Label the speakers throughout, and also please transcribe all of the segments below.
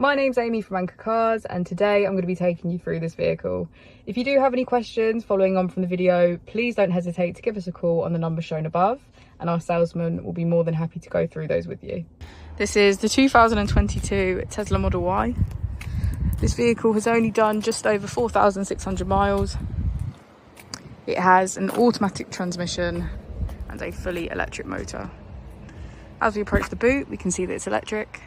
Speaker 1: My name's Amy from Anchor Cars, and today I'm going to be taking you through this vehicle. If you do have any questions following on from the video, please don't hesitate to give us a call on the number shown above, and our salesman will be more than happy to go through those with you. This is the 2022 Tesla Model Y. This vehicle has only done just over 4,600 miles. It has an automatic transmission and a fully electric motor. As we approach the boot, we can see that it's electric.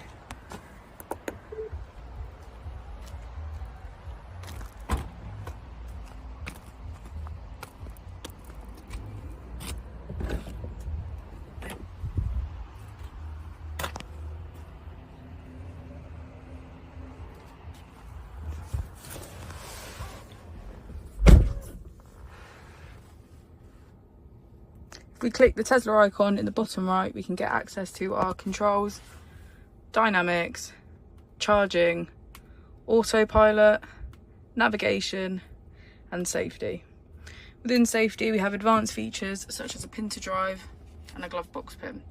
Speaker 1: If we click the Tesla icon in the bottom right, we can get access to our controls, dynamics, charging, autopilot, navigation, and safety. Within safety, we have advanced features such as a pin to drive and a glove box pin.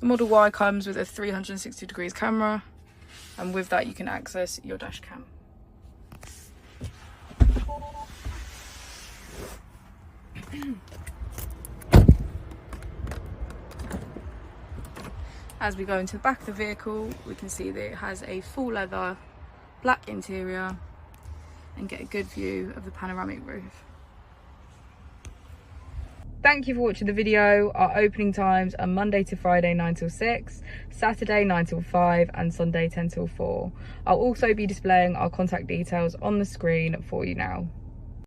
Speaker 1: The Model Y comes with a 360 degrees camera, and with that you can access your dash cam. As we go into the back of the vehicle, we can see that it has a full leather black interior and get a good view of the panoramic roof. Thank you for watching the video. Our opening times are Monday to Friday 9 till 6, Saturday 9 till 5 and Sunday 10 till 4. I'll also be displaying our contact details on the screen for you now.